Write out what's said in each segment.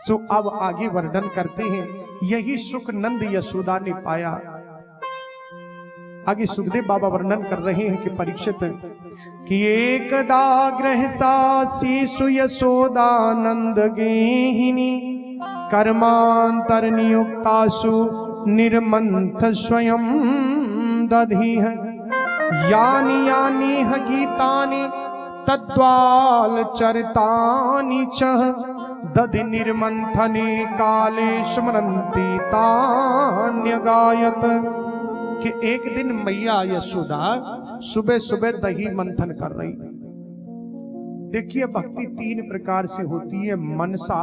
जो अब आगे वर्णन करते हैं। यही सुख नंद यशोदा ने पाया। आगे सुखदेव बाबा वर्णन कर रहे हैं कि परीक्षित कि एकदा ग्रह शिशु यशोदा नंद गेहिनी कर्मांतर नियुक्तासु निर्मंथ स्वयं दधीह यानि यानि गीतानि तद्वाल चरितानि च दधि निर्मंथने काले स्मरन्ति तान्य गायत। कि एक दिन मैया यशोदा सुबह सुबह दही मंथन कर रही। देखिए भक्ति तीन प्रकार से होती है, मनसा,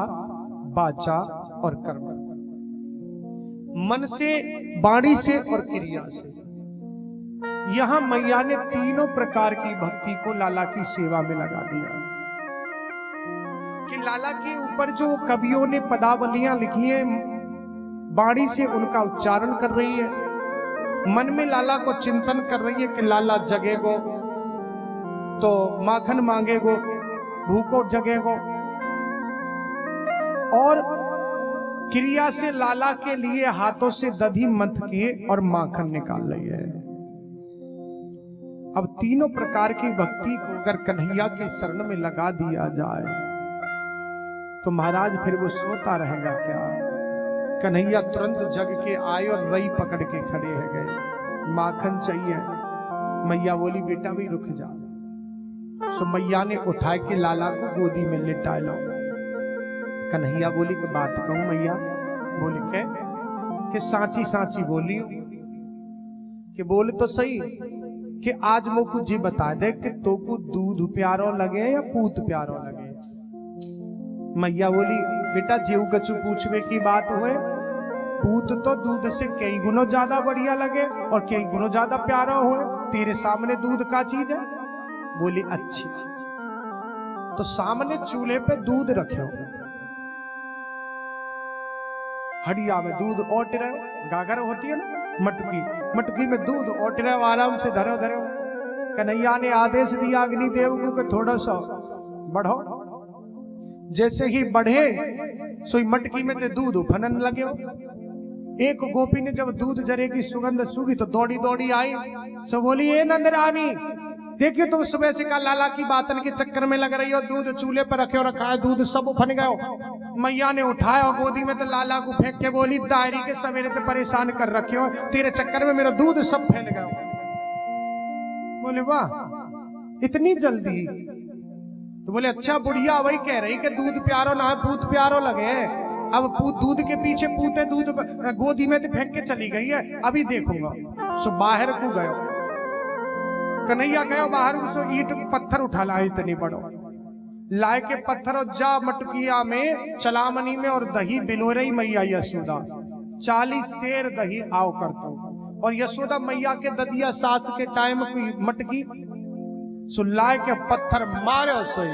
वाचा और कर्म। मन से, वाणी से और क्रिया से। यहां मैया ने तीनों प्रकार की भक्ति को लाला की सेवा में लगा दिया। कि लाला के ऊपर जो कवियों ने पदावलियां लिखी है, वाणी से उनका उच्चारण कर रही है, मन में लाला को चिंतन कर रही है कि लाला जगेगो तो माखन मांगेगो, भूखो जगेगो, और क्रिया से लाला के लिए हाथों से दधी मथ के और माखन निकाल रही है। अब तीनों प्रकार की भक्ति को अगर कन्हैया के शरण में लगा दिया जाए तो महाराज फिर वो सोता रहेगा क्या? कन्हैया तुरंत जग के आए और रई पकड़ के खड़े हो गए। माखन चाहिए। मैया बोली बेटा भी रुक जा। सो मैया ने उठा के लाला को गोदी में लिटा लो। कन्हैया बोली कि बात कहूं मैया? बोली के कि सांची सांची बोली कि बोल तो सही कि आज मोकू जी बता दे कि तोकू दूध प्यारो लगे या पूत प्यारो लगे। मैया बोली बेटा जीव कछु पूछवे की बात हुए, पूत तो दूध से कई गुना ज्यादा बढ़िया लगे और कई गुना ज्यादा प्यारा हुए। तेरे सामने दूध का चीज है। बोली अच्छी। तो सामने चूल्हे पे दूध रखे, हड़िया में दूध ओट रहे, गागर होती है ना मटकी, मटकी में दूध ओट रहे, आराम से धरो धरो। कन्हैया ने आदेश दिया अग्निदेव को कि थोड़ा सा बढ़ो। जैसे ही बढ़े सोई मटकी में ते दूध उफनन लगे। एक गोपी ने जब दूध जरे की सुगंध सूंघी तो दौड़ी दौड़ी आई। सो बोली ए नंदरानी, देखिए तुम सुबह से का लाला की बातन के चक्कर में लग रही हो, दूध चूल्हे पर रखे हो रखा है, दूध सब उफन गयो। मैया ने उठाया गोदी में तो लाला को फेंक के बोली दायरी के सवेरे ते परेशान कर रखे हो, तेरे चक्कर में मेरा दूध सब फैल गया। बोले वाह इतनी जल्दी? तो बोले अच्छा बुढ़िया वही कह रही कि दूध प्यारो ना पूत प्यारो लगे। अब पूत दूध के पीछे पूते दूध गोदी में तो फेंक के चली गई है, अभी देखूंगा। सो बाहर को गयो, कन्हैया गयो बाहर को। सो ईट पत्थर उठा लाए इतनी बड़ो, लाए के पत्थर और जा मटकिया में चलामनी में और दही बिलो रही मैया यशोदा। 40 शेर दही आओ करता हूं। और यशोदा मैया के ददिया सास के टाइम की मटकी सुल्लाए के पत्थर मारे से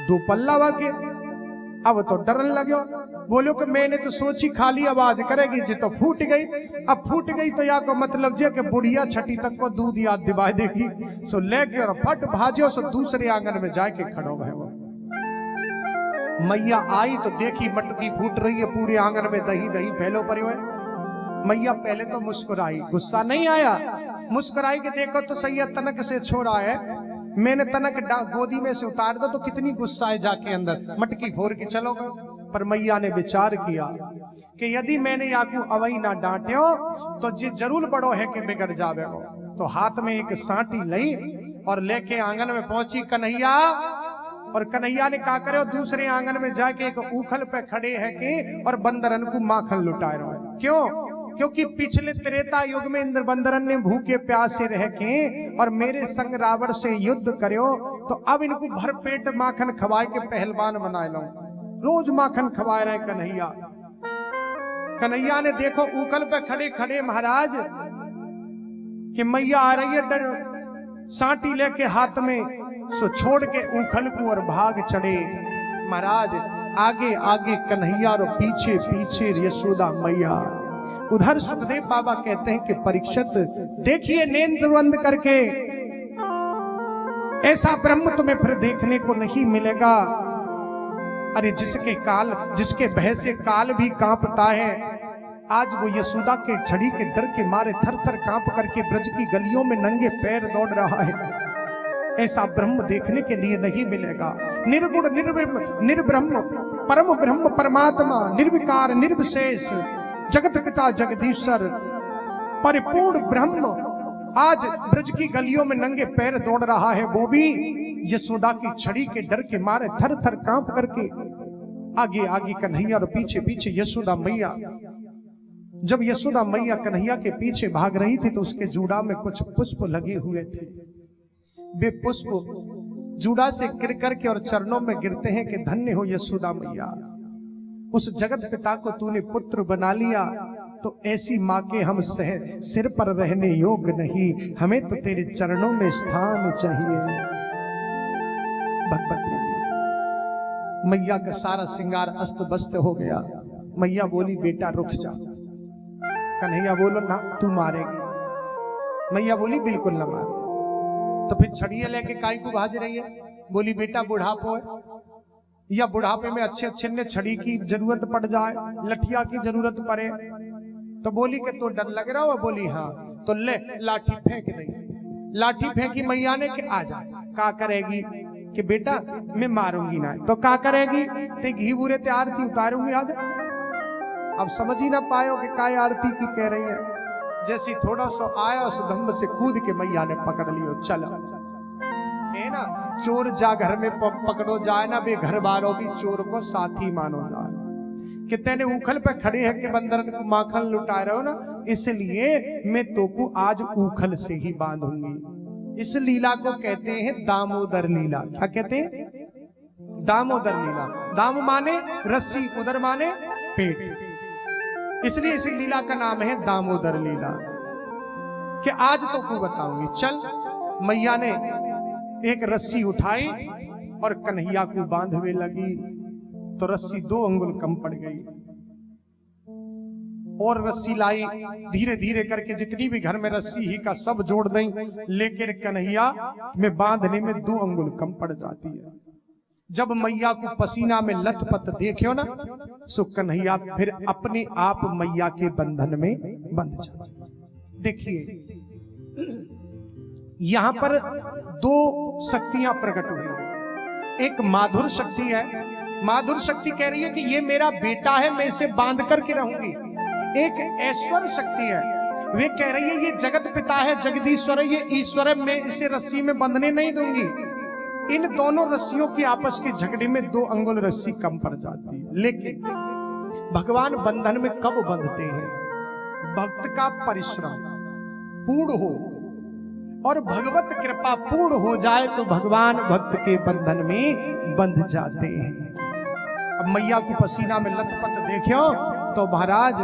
दो पल्ला वाके। अब तो डरन लगे। बोलो कि मैंने तो सोची खाली आवाज करेगी जी तो फूट गई। अब फूट गई तो या को मतलब जे कि बुढ़िया छठी तक को दूध याद दिवा देगी। सो लेके और फट भाजो सो दूसरे आंगन में जाके खड़ो गए। मैया आई तो देखी मटकी फूट रही है, पूरे आंगन में दही दही फैलो पड़े हुए। मैया पहले तो मुस्कुराई, गुस्सा नहीं आया। मुस्कुराई के देखो तो सही है, तनक से छोड़ा है, मैंने तनक गोदी में से उतार दो तो कितनी गुस्सा है, जाके अंदर मटकी फोड़ के चलोगे। पर मैया ने विचार किया कि यदि मैंने याकू अवई ना डांटे तो जे जरूर बड़ो है कि बिगड़ जावे हो। तो हाथ में एक सांटी लई और लेके आंगन में पहुंची कन्हैया। और कन्हैया ने कहा करे दूसरे आंगन में जाके एक उखल पे खड़े है कि और बंदरन को माखन लुटाए रहे। क्यों? क्योंकि पिछले त्रेता युग में इंद्र बंदरन ने भूखे प्यासे रह के और मेरे संग रावण से युद्ध करो, तो अब इनको भर पेट माखन खवाए के पहलवान बनाए लो। रोज माखन खवाए रहे कन्हैया। कन्हैया ने देखो उकल पे खड़े खड़े महाराज कि मैया आ रही है, डर सांटी लेके हाथ में, सो छोड़ के उखल को और भाग चढ़े। महाराज आगे आगे कन्हैया और पीछे पीछे यशोदा मैया। उधर सुखदेव बाबा कहते हैं कि परीक्षित देखिए नेत्र बंद करके, ऐसा ब्रह्म तुम्हें फिर देखने को नहीं मिलेगा। अरे जिसके भय से काल भी कांपता है, आज वो यशोदा के छड़ी के डर के मारे थर थर कांप करके ब्रज की गलियों में नंगे पैर दौड़ रहा है। ऐसा ब्रह्म देखने के लिए नहीं मिलेगा। निर्गुण निर्ब्रह्म परम ब्रह्म परमात्मा निर्विकार निर्विशेष जगत पिता जगदीश्वर परिपूर्ण ब्रह्म आज ब्रज की गलियों में नंगे पैर दौड़ रहा है। वो भी यशोदा की छड़ी के डर के मारे थर थर कांप करके, आगे आगे कन्हैया और पीछे पीछे यशोदा मैया। जब यशोदा मैया कन्हैया के पीछे भाग रही थी तो उसके जूड़ा में कुछ पुष्प लगे हुए थे। वे पुष्प जूड़ा से गिर करके और चरणों में गिरते हैं कि धन्य हो यशोदा मैया, उस जगत पिता को तूने पुत्र बना लिया, तो ऐसी माँ के हम सिर पर रहने योग्य नहीं, हमें तो तेरे चरणों में स्थान चाहिए। मैया का सारा श्रृंगार अस्त व्यस्त हो गया। मैया बोली बेटा रुक जा। कन्हैया बोलो ना तू मारेगी। मैया बोली बिल्कुल ना मारे। तो फिर छड़िया लेके काई को भाज रही है। बोली बेटा बुढ़ापो है, या बुढ़ापे में अच्छे अच्छे ने छड़ी की जरूरत पड़ जाए, लठिया की जरूरत पड़े। तो बोली कि तो डर लग रहा हो। बोली हाँ। तो ले लाठी फेंक दी। लाठी फेंकी मैया ने कि आ जा। क्या करेगी कि बेटा मैं मारूंगी ना। तो क्या करेगी? ते घी बुरे ते आरती उतारूंगी, आ जा। अब समझ ही ना पायो कि काय आरती की कह रही है। जैसी थोड़ा सा आया उस धम्म से कूद के मैया ने पकड़ लियो। चलो है ना, चोर जा घर में पकड़ो जाए ना, बे घर वालों भी चोर को साथी मानो जाए। कि तेने उखल पे खड़े है कि बंदर को माखन लुटा रहे हो ना, इसलिए मैं तो को आज उखल से ही बांधूंगी। इस लीला को कहते हैं दामोदर लीला। क्या कहते हैं? दामोदर लीला। दाम माने रस्सी, उदर माने पेट, इसलिए इस लीला का नाम है दामोदर लीला। कि आज तो को बताऊंगी। चल। मैया ने एक रस्सी उठाई और कन्हैया को बांधने लगी, तो रस्सी 2 अंगुल कम पड़ गई। और रस्सी लाई, धीरे धीरे करके जितनी भी घर में रस्सी ही का सब जोड़ दें, लेकिन कन्हैया में बांधने में 2 अंगुल कम पड़ जाती है। जब मैया को पसीना में लथपथ देखियो ना, सो कन्हैया फिर अपने आप मैया के बंधन में बंध जाता। देखिए यहां पर 2 शक्तियां प्रकट हुई। एक माधुर शक्ति है। माधुर शक्ति कह रही है कि ये मेरा बेटा है, मैं इसे बांध करके रहूंगी। एक ऐश्वर्य शक्ति है, वे कह रही है ये जगत पिता है, जगदीश्वर है, ये ईश्वर है, मैं इसे रस्सी में बंधने नहीं दूंगी। इन दोनों रस्सियों की आपस के झगड़े में 2 अंगुल रस्सी कम पड़ जाती है। लेकिन भगवान बंधन में कब बंधते हैं? भक्त का परिश्रम पूर्ण हो और भगवत कृपा पूर्ण हो जाए तो भगवान भक्त के बंधन में बंध जाते हैं। अब मैया को पसीना में लथपथ देखियो तो महाराज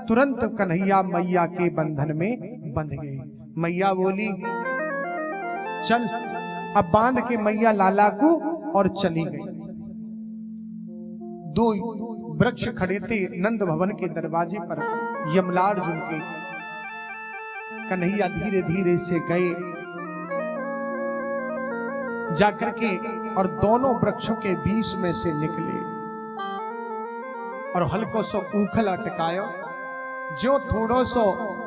तुरंत कन्हैया मैया के बंधन में बंध गए। मैया बोली चल। अब बांध के मैया लाला को और चली गई। 2 वृक्ष खड़े थे नंद भवन के दरवाजे पर, यमलार्जुन के। कन्हैया धीरे धीरे से गए जाकर के और दोनों वृक्षों के बीच में से निकले और हल्को सो उखल अटकायो। जो थोड़ो सो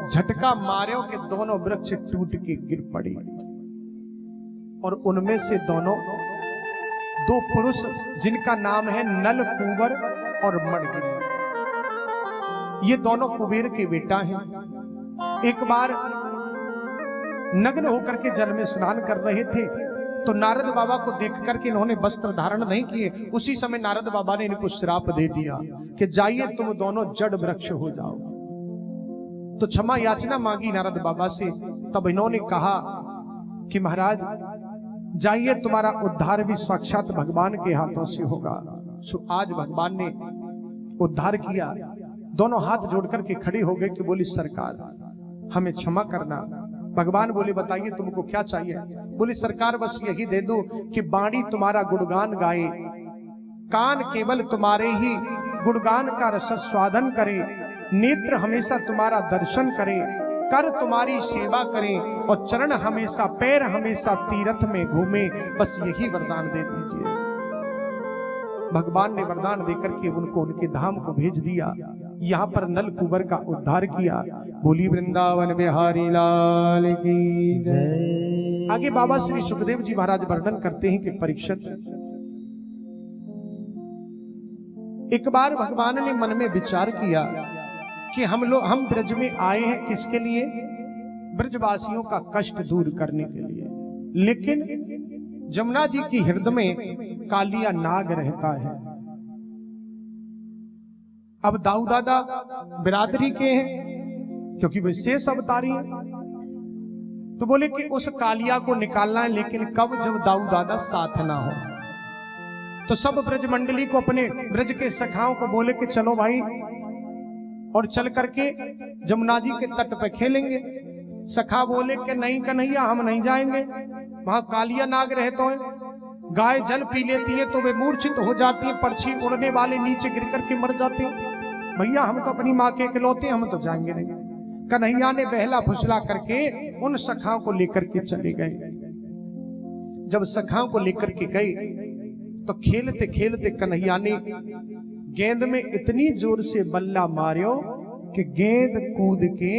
झटका मारो कि दोनों वृक्ष टूट के गिर पड़ी और उनमें से 2 पुरुष जिनका नाम है नल कुंवर और मणगिरी, ये दोनों कुबेर के बेटा हैं। एक बार नग्न होकर के जल में स्नान कर रहे थे तो नारद बाबा को देख करके इन्होंने वस्त्र धारण नहीं किए। उसी समय नारद बाबा ने इनको श्राप दे दिया कि जाइए तुम दोनों जड़ वृक्ष हो जाओ। तो क्षमा याचना मांगी नारद बाबा से। तब इन्होंने कहा कि महाराज जाइए, तुम्हारा उद्धार भी साक्षात भगवान के हाथों से होगा। सो आज भगवान ने उद्धार किया। दोनों हाथ जोड़ करके खड़े हो गए कि बोली सरकार हमें क्षमा करना। भगवान बोले बताइए तुमको क्या चाहिए? बोली सरकार बस यही दे दो कि बाणी तुम्हारा गुणगान गाए, कान केवल तुम्हारे ही गुणगान का रस स्वादन करे, नेत्र हमेशा तुम्हारा दर्शन करे, कर तुम्हारी सेवा करें और चरण हमेशा पैर हमेशा तीर्थ में घूमे। बस यही वरदान दे दीजिए। भगवान ने वरदान देकर के उनको उनके धाम को भेज दिया, यहाँ पर नल कुंवर का उद्धार किया। बोली वृंदावन बिहारी लाल की जय। आगे बाबा श्री सुखदेव जी महाराज वर्णन करते हैं कि परीक्षित, एक बार भगवान ने मन में विचार किया कि हम ब्रज में आए हैं किसके लिए? ब्रजवासियों का कष्ट दूर करने के लिए। लेकिन जमुना जी की हृदय में कालिया नाग रहता है। अब दाऊ दादा बिरादरी के हैं क्योंकि वे शेष अवतारी हैं, तो बोले कि उस कालिया को निकालना है, लेकिन कब? जब दाऊ दादा साथ ना हो। तो सब ब्रज मंडली को, अपने ब्रज के सखाओं को बोले कि चलो भाई, और चल करके जमुना जी के तट पे खेलेंगे। सखा बोले कि नहीं कन्हैया, हम नहीं जाएंगे, वहां कालिया नाग रहते हैं, गाय जल पी लेती है तो वे मूर्छित हो जाती है, पक्षी उड़ने वाले नीचे गिर करके मर जाते हैं, भैया हम तो अपनी माँ के इकलौते, हम तो जाएंगे नहीं। कन्हैया ने बहला फुसला करके उन सखाओं को लेकर के चले गए। जब सखाओं को लेकर के गए तो खेलते खेलते कन्हैया ने गेंद में इतनी जोर से बल्ला मारियो कि गेंद कूद के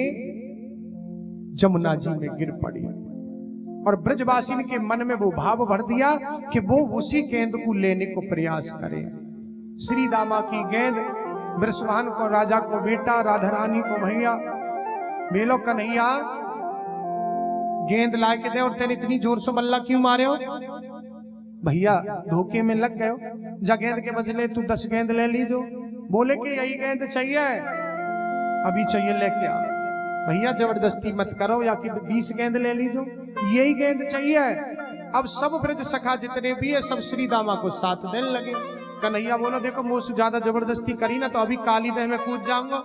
जमुना जी में गिर पड़ी। और ब्रजवासी के मन में वो भाव भर दिया कि वो उसी गेंद को लेने को प्रयास करे। श्री दामा की गेंद, वृषभान को राजा को बेटा, राधा रानी को भैया, बेलो कन्हैया गेंद ला के दे, और तेरे इतनी जोर से बल्ला क्यों मारे हो? भैया धोखे में लग गए, जा गेंद के बदले तू 10 गेंद ले लीजो। बोले कि यही गेंद चाहिए, अभी चाहिए लेके आ। भैया जबरदस्ती मत करो, या कि 20 गेंद ले लीजो, यही गेंद चाहिए। अब सब ब्रज सखा जितने भी है सब श्री दामा को साथ देने लगे। कन्हैया बोला देखो मुझसे ज्यादा जबरदस्ती करी ना तो अभी काली दह में कूद जाऊंगा।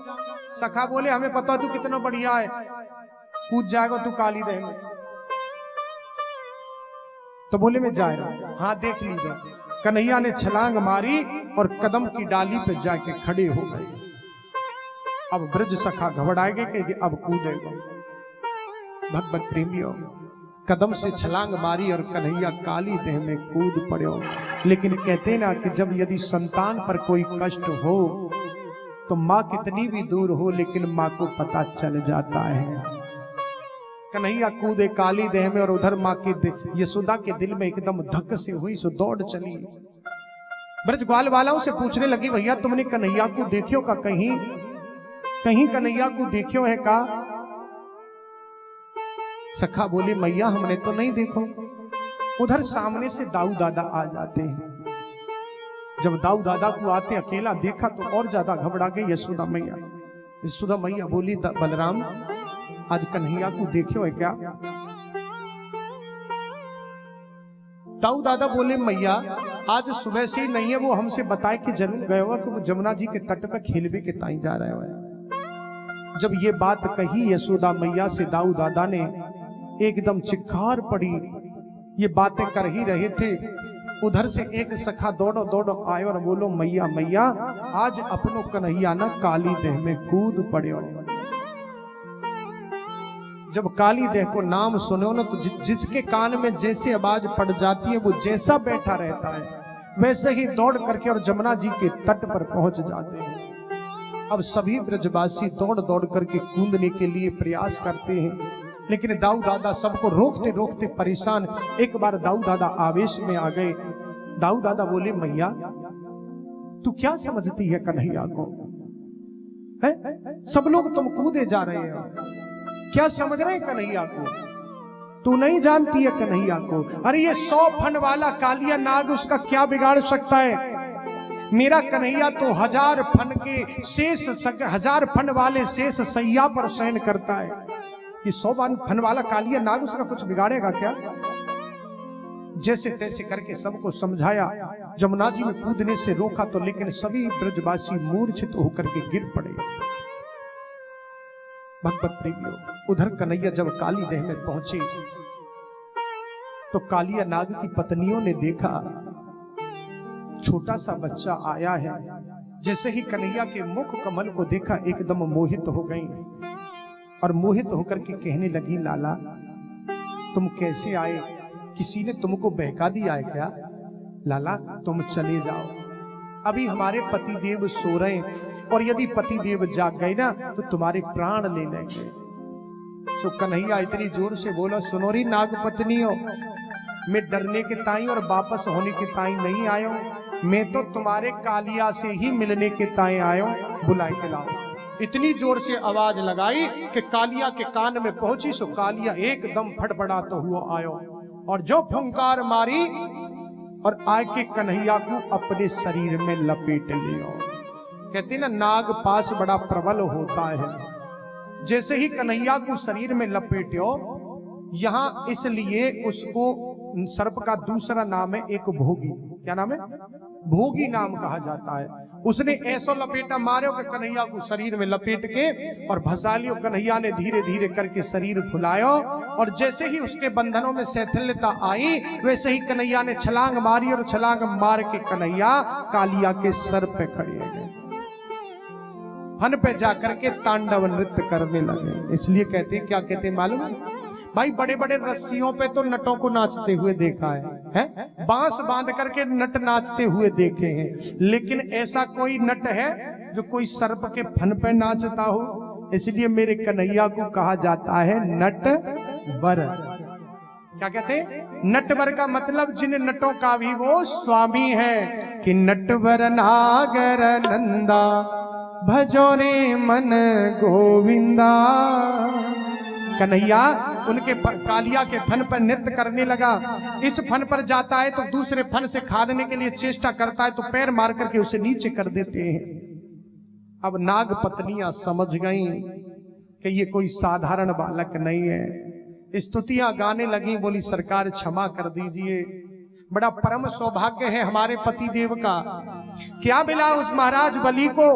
सखा बोले हमें पता तू कितना बढ़िया है, कूद जाएगा तू काली दह में। तो बोले मैं जा रहा हूं, हाँ देख लीजिए। कन्हैया ने छलांग मारी और कदम की डाली पे जाके खड़े हो गए। अब ब्रज सखा घबराएंगे कि अब कूदेगा। भगवत प्रेमियों, कदम से छलांग मारी और कन्हैया काली देह में कूद पड़ो। लेकिन कहते ना कि जब यदि संतान पर कोई कष्ट हो तो माँ कितनी भी दूर हो लेकिन माँ को पता चल जाता है। कन्हैया कूदे काली देह में और उधर माँ की यशोदा के दिल में एकदम धक से हुई, सो दौड़ चली। ब्रज ग्वाल वालों से पूछने लगी भैया तुमने कन्हैया को देखियो का? कहीं कहीं कन्हैया को देखियो है का? सखा बोली मैया हमने तो नहीं देखो। उधर सामने से दाऊ दादा आ जाते हैं। जब दाऊ दादा को आते अकेला देखा तो और ज्यादा घबरा गई यशोदा मैया। यशोदा मैया बोली बलराम आज कन्हैया को देखियो है क्या? दाऊ दादा बोले मैया आज सुबह से ही नहीं है, वो हमसे बताए कि जरूर गए हुआ कि वो जमुना जी के तट पर खेलवे के ताई जा रहे हुए। जब ये बात कही यशोदा मैया से दाऊ दादा ने एकदम चिक्कार पड़ी। ये बातें कर ही रहे थे, उधर से एक सखा दौड़ो दौड़ो आयो और बोलो मैया मैया आज अपनो कन्हैया ना काली देह में कूद पड़ो। जब काली देह को नाम सुनो ना तो जिसके कान में जैसे आवाज पड़ जाती है वो जैसा बैठा रहता है वैसे ही दौड़ करके और जमुना जी के तट पर पहुंच जाते हैं। अब सभी ब्रजवासी दौड़ दौड़ करके कूदने के लिए प्रयास करते हैं, लेकिन दाऊ दादा सबको रोकते रोकते परेशान। एक बार दाऊ दादा आवेश में आ गए। दाऊ दादा बोले मैया तू क्या समझती है कन्हैया को? है सब लोग तुम कूदे जा रहे हो, क्या समझ रहे हैं कन्हैया को? तू नहीं जानती है कन्हैया को? अरे ये 100 फन वाला कालिया नाग उसका क्या बिगाड़ सकता है? मेरा कन्हैया तो 1000 फन के शेष 1000 फन वाले शेष सैया पर शयन करता है। ये 100 फन वाला कालिया नाग उसका कुछ बिगाड़ेगा क्या? जैसे तैसे करके सबको समझाया, जमुना जी में कूदने से रोका तो लेकिन सभी ब्रजवासी मूर्छित होकर के गिर पड़े। भगवत प्रेमियों, उधर कन्हैया जब काली देह में पहुंचे तो कालिया नाग की पत्नियों ने देखा छोटा सा बच्चा आया है। जैसे ही कन्हैया के मुख कमल को देखा एकदम मोहित हो गई और मोहित होकर के कहने लगी लाला तुम कैसे आए? किसी ने तुमको बहका दिया है क्या? लाला तुम चले जाओ, अभी हमारे पति देव सो रहे हैं और यदि पति देव जाग गए ना तो तुम्हारे प्राण ले लेंगे। तो कन्हैया इतनी जोर से बोला, सुनो री नाग पत्नियों, मैं डरने के ताई और वापस होने के ताई नहीं आयो, मैं तो तुम्हारे कालिया से ही मिलने के ताई आयो, बुलाई के लाओ। इतनी जोर से आवाज लगाई कि कालिया के कान में पहुंची। सो कालिया एकदम फड़फड़ाता हुआ आयो और जो फुंकार मारी और आके कन्हैया को अपने शरीर में लपेट लियो। कहते ना नाग पास बड़ा प्रबल होता है। जैसे ही कन्हैया को शरीर में लपेटो, यहां इसलिए उसको सर्प का दूसरा नाम है एक भोगी। क्या नाम है? भोगी नाम कहा जाता है। उसने ऐसा लपेटा मारे कि कन्हैया को शरीर में लपेट के और भसा लियो। कन्हैया ने धीरे धीरे करके शरीर फुलायो और जैसे ही उसके बंधनों में शैथिल्यता आई वैसे ही कन्हैया ने छलांग मारी और छलांग मार के कन्हैया कालिया के सर पे खड़े हो गए, फन पे जाकर के तांडव नृत्य करने लगे। इसलिए कहते क्या कहते मालूम है भाई, बड़े बड़े रस्सियों पे तो नटों को नाचते हुए देखा है? बांस बांध करके नट नाचते हुए देखे हैं, लेकिन ऐसा कोई नट है जो कोई सर्प के फन पे नाचता हो? इसलिए मेरे कन्हैया को कहा जाता है नटवर। क्या कहते हैं? नटवर का मतलब जिन नटों का भी वो स्वामी है कि नटवर नागर नंदा भजो रे मन गोविंदा। कन्हैया उनके कालिया के फन पर नृत्य करने लगा। इस फन पर जाता है तो दूसरे फन से खाने के लिए चेष्टा करता है तो पैर मार करके उसे नीचे कर देते हैं। अब नाग पत्नियां समझ गईं कि ये कोई साधारण बालक नहीं है। स्तुतियां गाने लगी, बोली सरकार क्षमा कर दीजिए, बड़ा परम सौभाग्य है हमारे पति देव का। क्या मिला उस महाराज बलि को?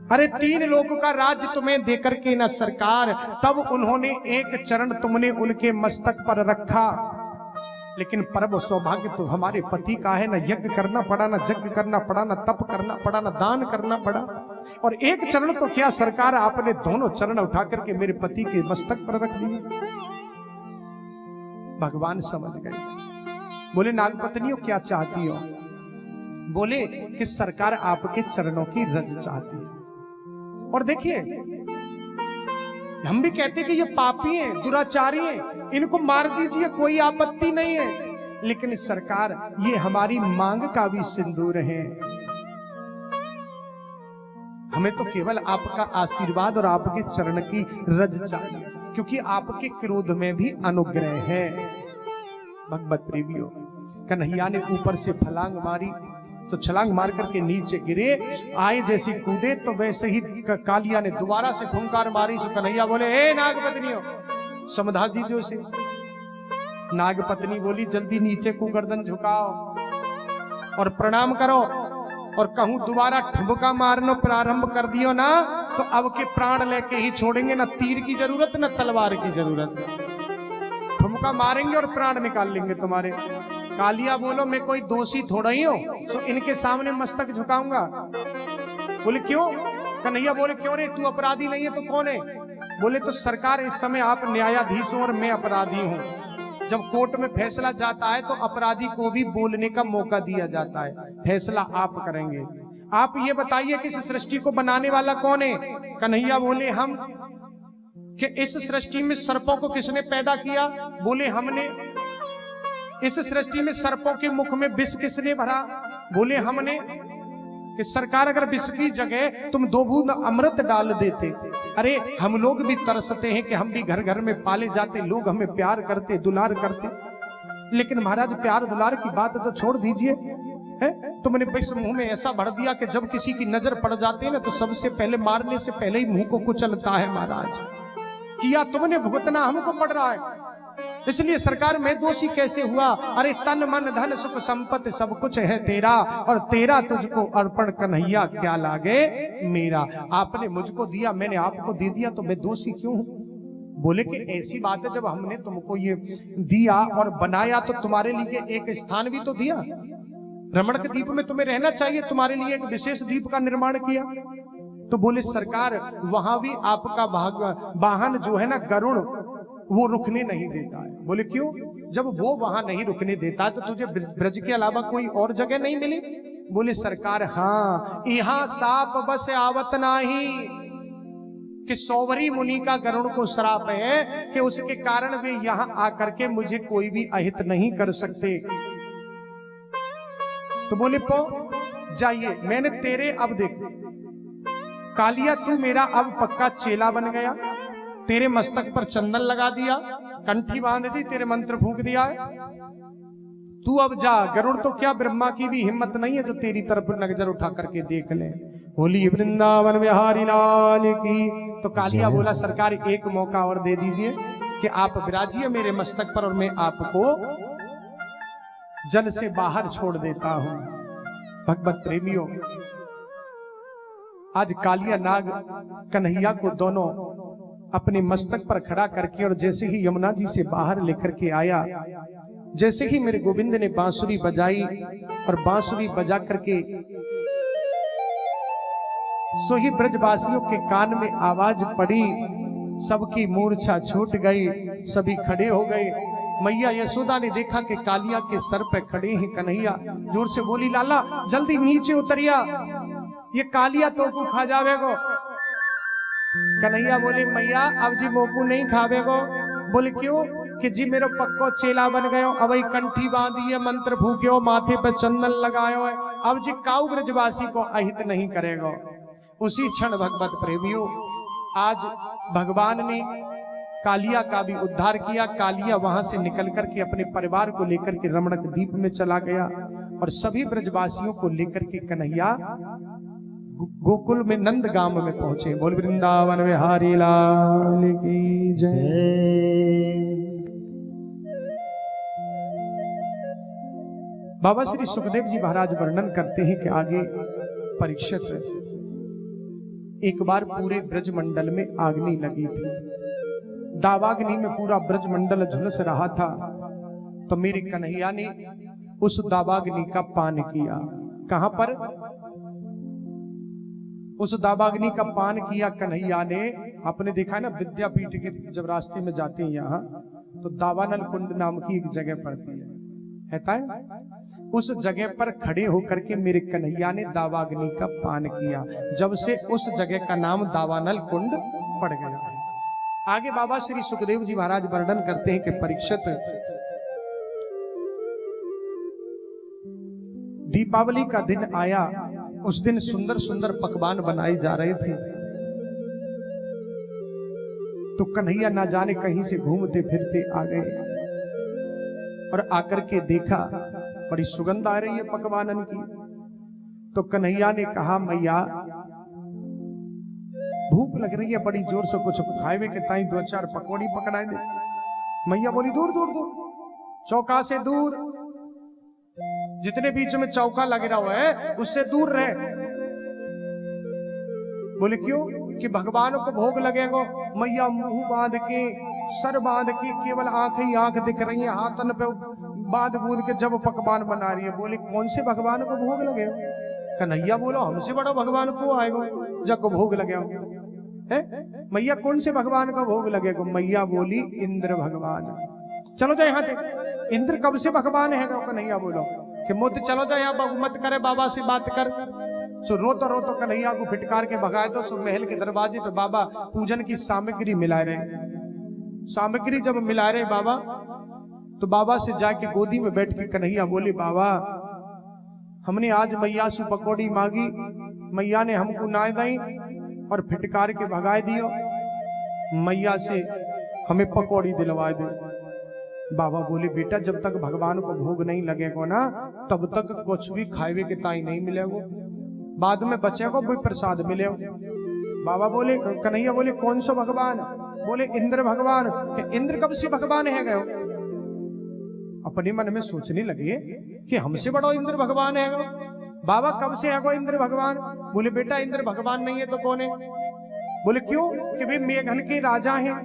अरे 3 लोगों का राज्य तुम्हें देकर के ना सरकार, तब उन्होंने एक चरण तुमने उनके मस्तक पर रखा, लेकिन परम सौभाग्य तो हमारे पति का है। ना यज्ञ करना पड़ा, ना यज्ञ करना पड़ा, ना तप करना पड़ा, ना दान करना पड़ा, और एक चरण तो क्या सरकार आपने दोनों चरण उठा करके मेरे पति के मस्तक पर रख दिए। भगवान समझ गए। बोले नागपत्नियों क्या चाहती हो? बोले कि सरकार आपके चरणों की रज चाहती है। और देखिए हम भी कहते कि ये पापी हैं, दुराचारी हैं, इनको मार दीजिए, कोई आपत्ति नहीं है, लेकिन सरकार ये हमारी मांग का भी सिंदूर है। हमें तो केवल आपका आशीर्वाद और आपके चरण की रज चाहिए, क्योंकि आपके क्रोध में भी अनुग्रह है। भगवत प्रेमियों, कन्हैया ने ऊपर से फलांग मारी तो छलांग मार करके नीचे गिरे। आए जैसी कूदे तो वैसे ही कालिया ने दोबारा से फुंकार मारी। सो कन्हैया बोले, हे नागपत्नियों समझा दीजिए उसे। नागपत्नी बोली, जल्दी नीचे को गर्दन झुकाओ और प्रणाम करो, और कहूं दोबारा ठुमका मारना प्रारंभ कर दियो ना तो अब के प्राण लेके ही छोड़ेंगे। ना तीर की जरूरत ना तलवार की जरूरत, ठुमका मारेंगे और प्राण निकाल लेंगे तुम्हारे। कालिया बोलो, मैं कोई दोषी थोड़ा ही हूं तो इनके सामने मस्तक झुकाऊंगा? बोले क्यों? कन्हैया बोले, क्यों रे, तू अपराधी नहीं है तो कौन है? बोले तो सरकार इस समय आप न्यायाधीश हो और मैं अपराधी हूं। जब कोर्ट में फैसला जाता है तो अपराधी को भी बोलने का मौका दिया जाता है। फैसला आप करेंगे। आप ये बताइए कि इस सृष्टि को बनाने वाला कौन है? कन्हैया बोले, हम। कि इस सृष्टि में सर्पों को किसने पैदा किया? बोले हमने। इस सृष्टि में सर्पों के मुख में विष किसने भरा? बोले हमने। कि सरकार अगर विष की जगह तुम 2 बूंद अमृत डाल देते। अरे हम लोग भी तरसते हैं कि हम भी घर घर में पाले जाते, लोग हमें प्यार करते, दुलार करते, लेकिन महाराज प्यार दुलार की बात तो छोड़ दीजिए, है तुमने विष मुंह में ऐसा भर दिया कि जब किसी की नजर पड़ जाती है ना तो सबसे पहले मारने से पहले ही मुंह को कुचलता है। महाराज किया तुमने, भुगतना हमको पड़ रहा है। इसलिए सरकार मैं दोषी कैसे हुआ? अरे तन मन धन सुख संपत्ति सब कुछ है तेरा, और तेरा तुझको अर्पण कन्हैया क्या लागे मेरा। आपने मुझको दिया, मैंने आपको दे दिया, तो मैं दोषी क्यों हूं? बोले कि ऐसी बात है, जब हमने तुमको ये दिया और बनाया तो तुम्हारे लिए एक स्थान भी तो दिया। रमणक द्वीप में तुम्हें रहना चाहिए, तुम्हारे लिए एक विशेष द्वीप का निर्माण किया। तो बोले सरकार वहां भी आपका वाहन जो है ना गरुड़, वो रुकने नहीं देता है। बोले क्यों? जब वो वहां नहीं रुकने देता तो तुझे ब्रज के अलावा कोई और जगह नहीं मिली? बोले सरकार हाँ, यहाँ साप बस आवत नाही, कि सौवरी मुनि का गरुड़ को श्राप है कि उसके कारण वे यहां आकर के मुझे कोई भी अहित नहीं कर सकते। तो बोले पो जाइए, मैंने तेरे अब देख कालिया, तू मेरा अब पक्का चेला बन गया, तेरे मस्तक पर चंदन लगा दिया, कंठी बांध दी, तेरे मंत्र फूंक दिया है, तू अब जा। गरुड़ तो क्या ब्रह्मा की भी हिम्मत नहीं है जो तेरी तरफ नजर उठा करके देख ले। बोली वृंदावन बिहारी लाल की। तो कालिया बोला सरकार एक मौका और दे दीजिए कि आप विराजिए मेरे मस्तक पर और मैं आपको जल से बाहर छोड़ देता हूं। भगवत प्रेमियों, आज कालिया नाग कन्हैया को दोनों अपने मस्तक पर खड़ा करके और जैसे ही यमुना जी से बाहर लेकर के आया, जैसे ही मेरे गोविंद ने बांसुरी बजाई और बांसुरी बजा करके सो ही ब्रजवासियों के कान में आवाज पड़ी, सबकी मूर्छा छूट गई, सभी खड़े हो गए। मैया यशोदा ने देखा कि कालिया के सर पे खड़े हैं कन्हैया, जोर से बोली लाला जल्दी नीचे उतरिया, ये कालिया तो को खा जावेगो। कन्हैया बोले मैया अब जी मोकू नहीं खावेगो। बोले क्यों? कि जी मेरे पक्को चेला बन गयो, अब कंठी बांधी है, मंत्र फूक्यो, माथे पे चंदन लगायो है, अब जी काऊ ब्रजवासी को अहित नहीं करेगो। उसी क्षण भगवत प्रेमियों, आज भगवान ने कालिया का भी उद्धार किया। कालिया वहां से निकल करके अपने परिवार को लेकर के रमणक द्वीप में चला गया और सभी ब्रजवासियों को लेकर के कन्हैया गोकुल में नंद गांव में पहुंचे। बोल वृंदावन बिहारी लाल की जय। बाबा श्री सुखदेव जी महाराज वर्णन करते हैं कि आगे परीक्षित एक बार पूरे ब्रजमंडल में आगनी लगी थी, दावाग्नि में पूरा ब्रजमंडल झुलस रहा था। तो मेरे कन्हैया ने उस दावाग्नि का पान किया। कहां पर? उस दावाग्नि का पान किया कन्हैया ने। आपने देखा है ना विद्यापीठ के जब रास्ते में जाते हैं यहाँ तो दावानल कुंड नाम की एक जगह पड़ती है, उस जगह पर खड़े होकर के मेरे कन्हैया ने दावाग्नि का पान किया। जब से उस जगह का नाम दावानल कुंड पड़ गया है। आगे बाबा श्री सुखदेव जी महाराज वर्णन करते हैं कि परीक्षित दीपावली का दिन आया, उस दिन सुंदर सुंदर पकवान बनाए जा रहे थे। तो कन्हैया ना जाने कहीं से घूमते फिरते आ गए और आकर के देखा बड़ी सुगंध आ रही है पकवानन की। तो कन्हैया ने कहा मैया भूख लग रही है बड़ी जोर से, कुछ खाए के ताई दो चार पकौड़ी पकड़ाए दे। मैया बोली दूर दूर दूर, चौका से दूर, जितने बीच में चौका लग रहा हुआ है उससे दूर रहे। बोले क्यों? कि भगवान को भोग लगेगा। मैया मुंह बांध के, सर बांध के, केवल आंख ही आंख दिख रही है, हाथन पे बांध बूंद के जब पकवान बना रही है। बोले कौन से भगवान को भोग लगे? कन्हैया बोलो हमसे बड़ा भगवान को आएगा जब भोग लगे है। मैया कौन से भगवान का भोग लगेगा? मैया बोली इंद्र भगवान। चलो जाए यहाँ से, इंद्र कब से भगवान है? कन्हैया बोलो कि मुझ चलो जाए यहाँ, बहुमत करे बाबा से बात कर। सो रोतो कन्हैया को फिटकार के भगाए दो। सो महल के दरवाजे पे बाबा पूजन की सामग्री मिला रहे। सामग्री जब मिला रहे बाबा, तो बाबा से जाके गोदी में बैठ के कन्हैया बोले बाबा हमने आज मैया से पकौड़ी मांगी, मैया ने हमको ना दई और फिटकार के भगाए दियो। मैया से हमें पकौड़ी दिलवाए दे। बाबा बोले बेटा जब तक भगवान को भोग नहीं लगेगा ना तब तक कुछ भी खाए के ताई नहीं मिलेगा, बाद में बचेगा कोई प्रसाद मिलेगा। बाबा बोले, कन्हैया बोले कौन सा भगवान? बोले इंद्र भगवान। कि इंद्र कब से भगवान है गए? अपने मन में सोचने लगे कि हमसे बड़ा इंद्र भगवान है। बाबा कब से है इंद्र भगवान? बोले बेटा इंद्र भगवान नहीं है तो कौन है? बोले क्यों? कि वे मेघन के राजा हैं,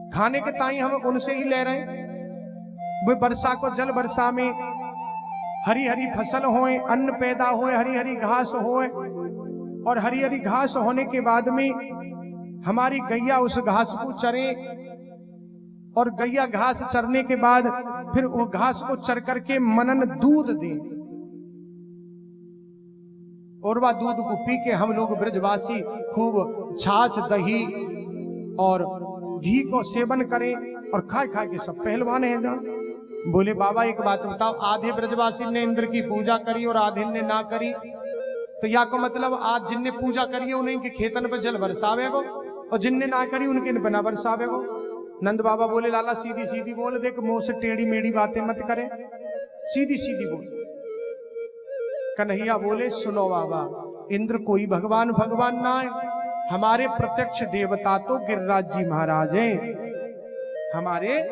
खाने के ताई हम उनसे ही ले रहे हैं। वे वर्षा को जल वर्षा में हरी हरी फसल होए, अन्न पैदा होए, हरी हरी घास होए, और हरी हरी घास होने के बाद में हमारी गैया उस घास को चरे, और गैया घास चरने के बाद फिर वो घास को चर करके मनन दूध दे। और वह दूध को पी के हम लोग ब्रजवासी खूब छाछ दही और घी को सेवन करें और खाए खाए के सब पहलवान हैं जा। बोले बाबा एक बात बताओ, आधे ब्रजवासी ने इंद्र की पूजा करी और आधे ने ना करी, तो या को मतलब आज जिनने पूजा करी है उन्हें के खेतन पर जल बरसावेगो और जिनने ना करी उनके बिना बरसावेगो। नंद बाबा बोले लाला सीधी सीधी बोल, देख मुंह से टेढ़ी मेढ़ी बातें मत करे, सीधी सीधी बोल। कन्हैया बोले सुनो बाबा, इंद्र कोई भगवान भगवान ना है, हमारे प्रत्यक्ष देवता तो गिरिराज जी महाराज हैं, हमारे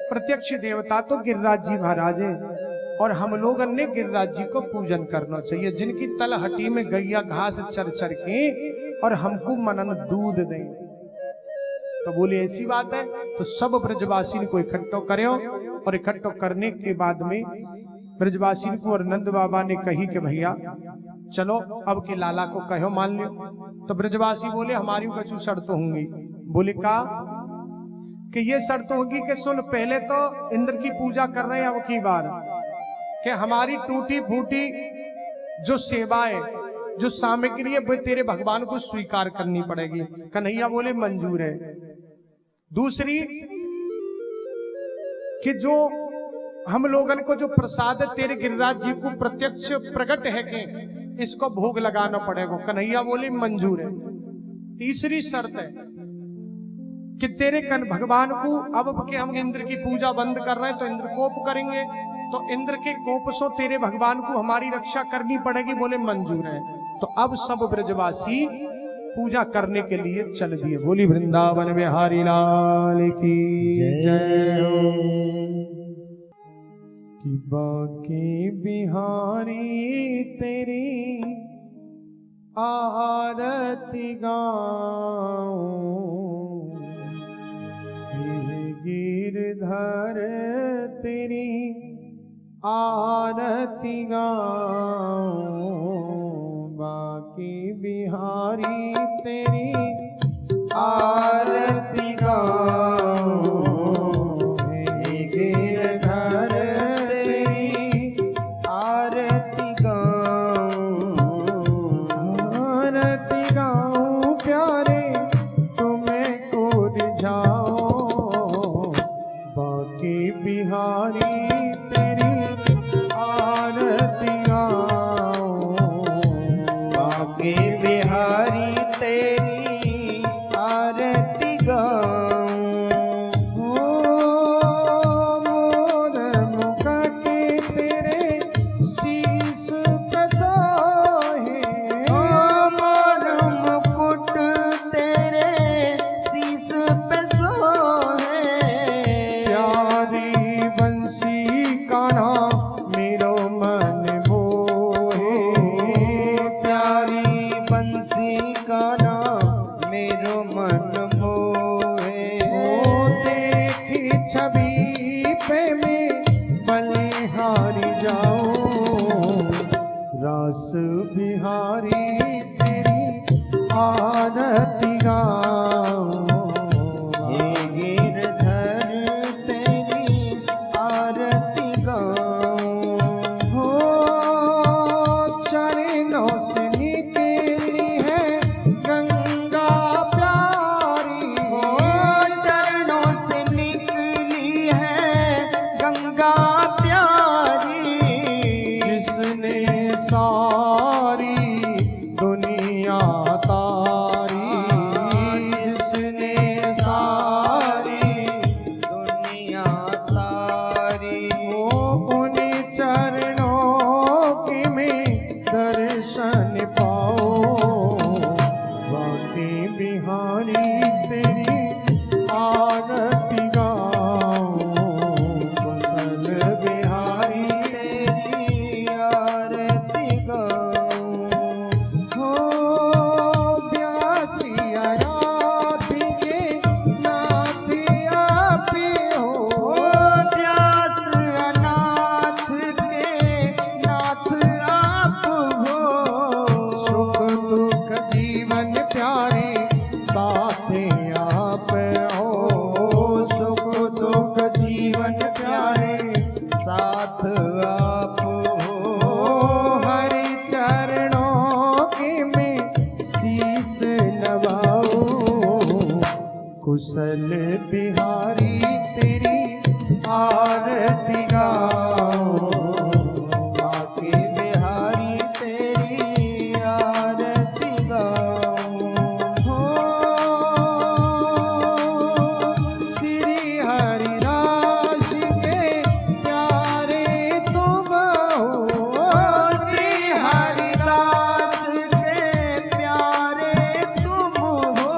प्रत्यक्ष देवता तो गिरिराज जी महाराज हैं और हम लोग ने गिरिराज जी को पूजन करना चाहिए, जिनकी तलहटी में गैया घास चर चर के और हमको मनन दूध दें। तो बोले ऐसी बात है, तो सब ब्रजवासी को इकट्ठो करो और इकट्ठो करने के बाद में ब्रजवासी को और नंद बाबा ने कही कि भैया चलो अब के लाला को कहो मान लो। तो ब्रजवासी बोले हमारी कछु शर्त होंगी। बोले का कि ये शर्त होगी कि सुन, पहले तो इंद्र की पूजा कर रहे हैं अब की बार, कि हमारी टूटी फूटी जो सेवा है, जो सामग्री है, वो तेरे भगवान को स्वीकार करनी पड़ेगी। कन्हैया बोले मंजूर है। दूसरी कि जो हम लोगन को जो प्रसाद है तेरे गिरिराज जी को प्रत्यक्ष प्रकट है कि इसको भोग लगाना पड़ेगा। कन्हैया बोले मंजूर है। तीसरी शर्त है कि तेरे भगवान को अब के हम इंद्र की पूजा बंद कर रहे हैं तो इंद्र कोप करेंगे, तो इंद्र के कोप से तेरे भगवान को हमारी रक्षा करनी पड़ेगी। बोले मंजूर है। तो अब सब ब्रजवासी पूजा करने के लिए चल दिए। बोली वृंदावन बिहारी लाल की जय हो। कि बाकी बिहारी तेरी आरती गाऊं, गिरधर तेरी आरती गाऊं, बाकी बिहारी तेरी आरती गाऊं, गिरधर तेरी आरती गाऊं, आरती गाऊं प्यारे तुम्हें को रिझाओ, बाकी बिहारी बिहारी तेरी आरती गाऊं, मोर मुकुट तेरे शीश पे सोहे, मोर मुकुट तेरे शीश पे सोहे, प्यारी बंसी कान्हा मेरो मन मोहे, प्यारी बंसी कान्हा मेरो मन मोहे, ओ देखी छवि पे मैं बलिहारी जाऊं, रास बिहारी तेरी आरती गाऊं, हे गिरधर तेरी आरती गाऊं, हो चरणों से निकली है गंगा प्यारी, चरणों से निकली है गंगा प्यारी, जिसने सारी दुनिया तारी, जिसने सारी दुनिया तारी, उन्हीं चरणों की मैं दर्शन पाओ, बाकी बिहारी तेरी आरती गाऊं, कुशल बिहारी तेरी आरती गाऊं, हो ब्यासी आराधी के नाथ आप हो, व्यास अनाथ के नाथ आप हो, सुख दुख जीवन प्यारे साथ आप हो, सुख दुख जीवन प्यारे साथ आप हो, हरि चरणों कुशल बिहारी तेरी आरती गाओ, बाके बिहारी तेरी आरती गाऊं। हो श्री हरिदास के प्यारे तुम हो, श्री हरिदास के प्यारे तुम हो,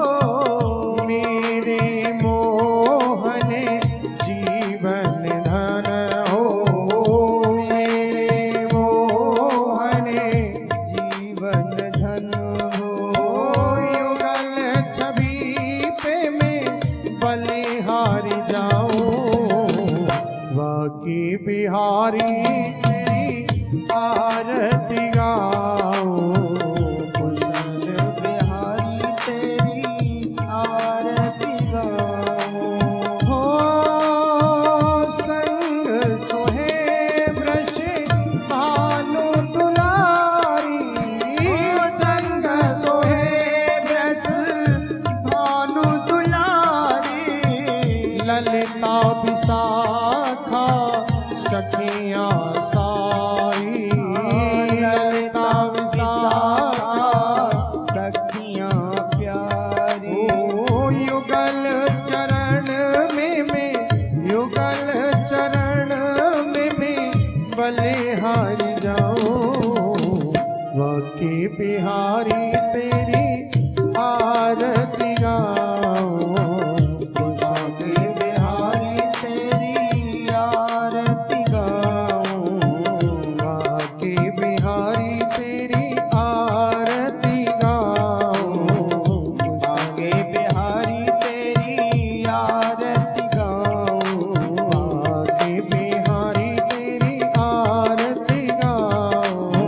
मेरे मोहन जीवन धन हो, मेरे मोहन जीवन धन हो। युगल छवि पे मैं बलिहारी जाऊं, बाकी बिहारी तेरी आरती गाऊं, कुशल बिहारी तेरी आरती गाऊं। हो संग सोहे वृष भानु दुलारी, संग सोहे ब्रस भानु दुलारी, ललिता विशाखा सखियां साई, ललिता विशाखा सखियां प्यारी। ओ युगल चरण में मैं, युगल चरण में मैं बलिहारी जाऊं, बाकी बिहारी तेरी आरती गाऊं, बाके बिहारी तेरी आरती गाऊं। बाकी बिहारी तेरी आरती गाऊं, बाके बिहारी तेरी आरती गाऊं। बाकी बिहारी तेरी आरती गाऊं,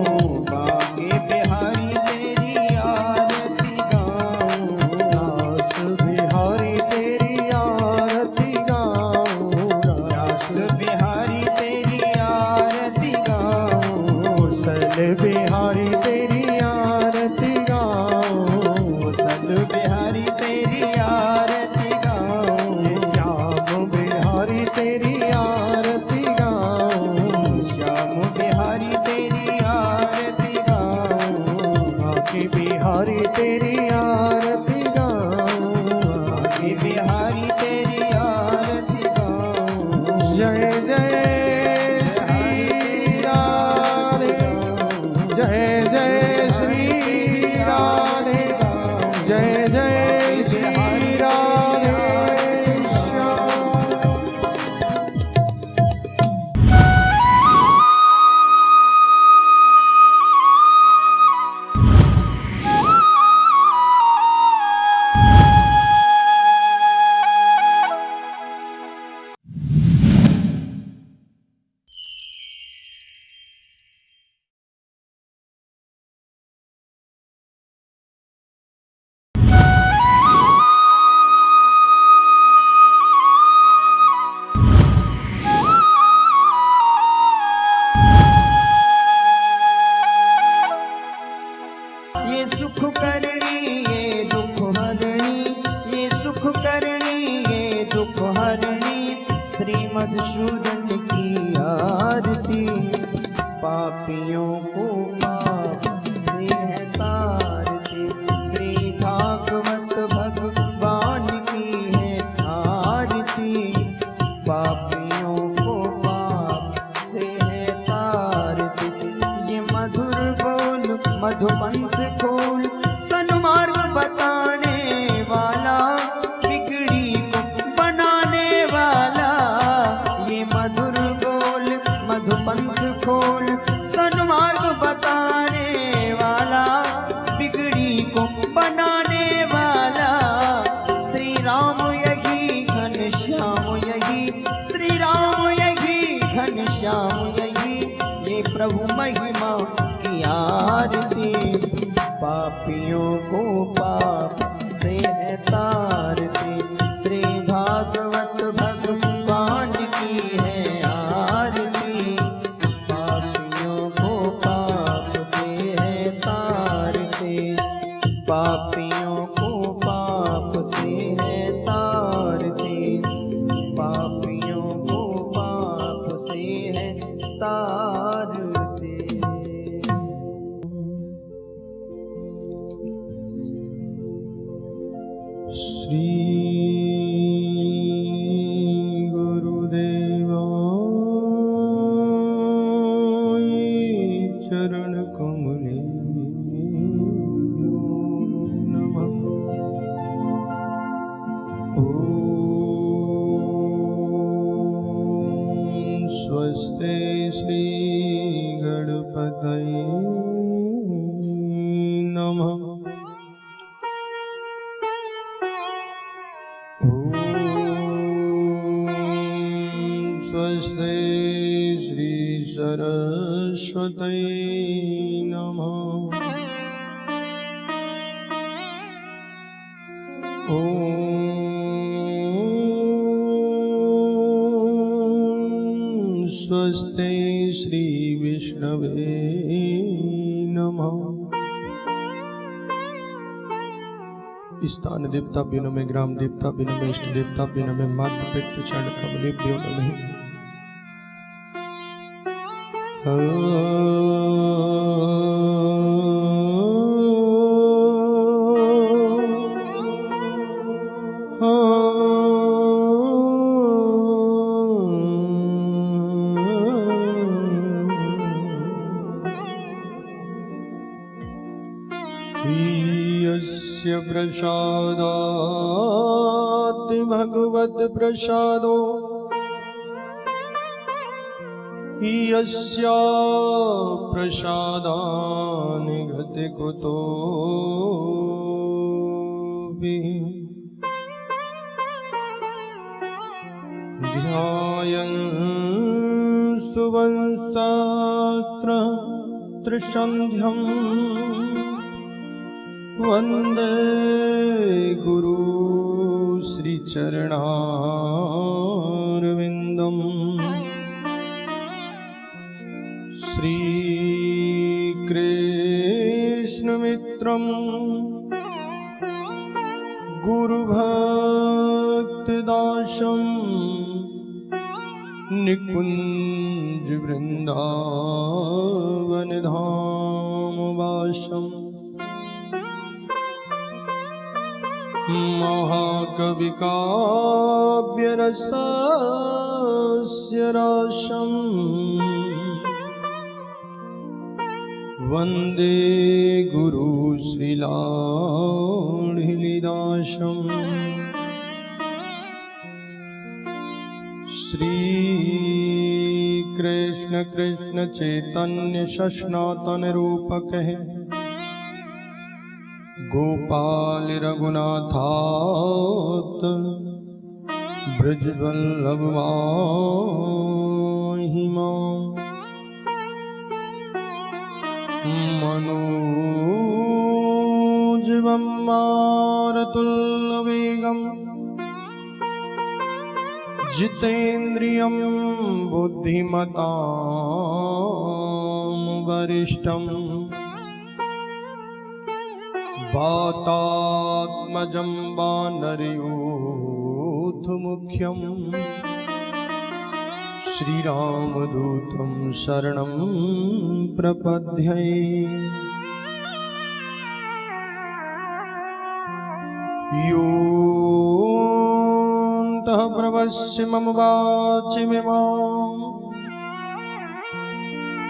बाके बिहारी तेरी आरती गाऊं। दास बिहारी तेरी आरती गाऊं, दास बिहारी तेरी आरती गाऊं। कुशल बिहारी तेरी आरती गाऊं, कुशल बिहारी तेरी आरती गाऊं। श्याम बिहारी तेरी आरती गाऊं, श्याम बिहारी तेरी आरती गाऊं। बाकी बिहारी तेरी आरती गाऊं, बाके बिहारी तेरी आरती गाऊं। जय जय श्री राधे, जय जय श्री राधे, जय जय श्री राधे श्याम। ये सुख करनी ये दुख हरणी, ये सुख करनी ये दुख हरणी, श्री मधुसूदन की आरती। पापियों को पाप से है तारती, श्री भागवत भगवान की है आरती। पापियों को पाप से है तारती, ये मधुर बोल मधुपंथ खोल, सन्मार्ग बताने वाला, बिगड़ी को बनाने वाला। ये मधुर बोल मधुपंथ खोल, सन्मार्ग बताने वाला, बिगड़ी को बनाने वाला। श्री राम यही घनश्याम यही, श्री राम यही घनश्याम यही, ये प्रभु महिमा की आरती। पापियों को पाप से है तारती, श्री भागवत भगवान की है आरती। पापियों को पाप से है तारती, पापियों को पाप से है तारती। श्री गुरुदेवाय चरण कमलेभ्यो नमः। ॐ स्वस्ति श्री गणपतये नमः। स्वस्ति श्री सरस्वती नमः। ॐ स्वस्ति श्री विष्णवे नमः। स्थान देवता बिनो में, ग्राम देवता बिनो में, इष्ट देवता बिनो में, माता पितृ चरण कमलेभ्यो नमः। यस्य प्रसादात् भगवत् प्रसादो, यस्य प्रसादान् गति कुतोऽपि ध्यायन् सुवंशास्त्र त्रिसन्ध्यम् वन्दे गुरु श्रीचरणारविन्दम्। श्रीकृष्णमित्रं गुरुभक्तदासं निकुञ्जवृन्दावनधामवासम् महाकविकाव्यरसस्य रसं वन्दे गुरु श्रीलाहिलीदासम्। श्रीकृष्ण कृष्ण चैतन्य सनातन रूपक है, गोपाल रघुनाथात ब्रजवल्लभ महिमा। मनोजवं मारुततुल्यवेगं जितेन्द्रियं बुद्धिमतां वरिष्ठं वातात्मजं वानरयूथमुख्यं श्रीरामदूतं शरणं प्रपद्ये। योऽन्तः प्रवस्य मम वाचिमिमां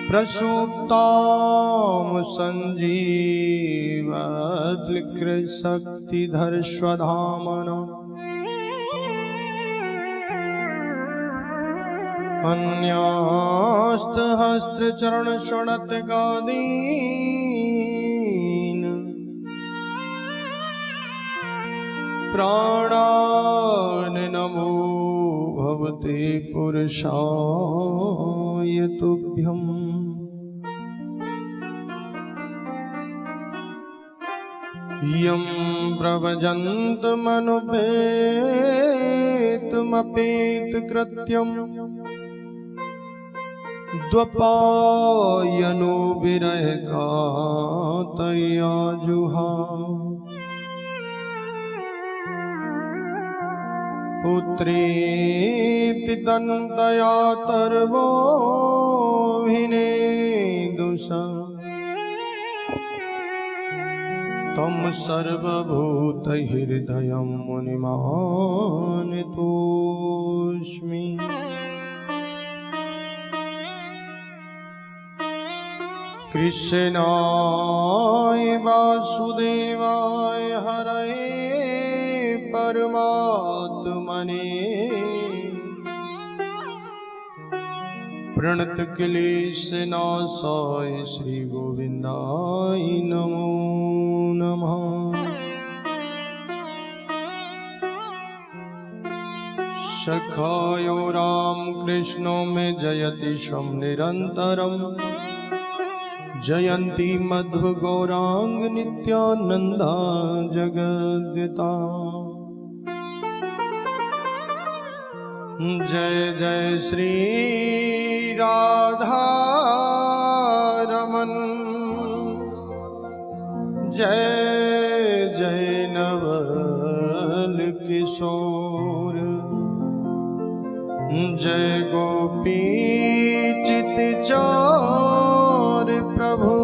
प्रसूप्तां सञ्जीवत्कृशक्तिधरस्वधामना। अन्यास्तहस्रचरणशुणत्कादीन् प्राणान् नमो भवते पुरुषाय तुभ्यम्। यं प्रव्रजन्तमनुपेतमपेतकृत्यम् द्वपायनो विरहकातया जुहाव। पुत्रेति तन्तया तर्वोऽभिनेदुषा तं सर्वभूतहृदयं मुनिमानतोऽस्मि। कृष्णाय वासुदेवाय हरये परमात्मने प्रणतक्लेशनाशाय श्रीगोविन्दाय नमो नमः। सखायो रामकृष्णो मे जयति शं निरन्तरम् जयन्ती मध्वगौरांग नित्यानन्दा जगद्गीता। जय जय श्री राधा रमन, जय जय नवल किशोर, जय गोपी चित चोर प्रभु,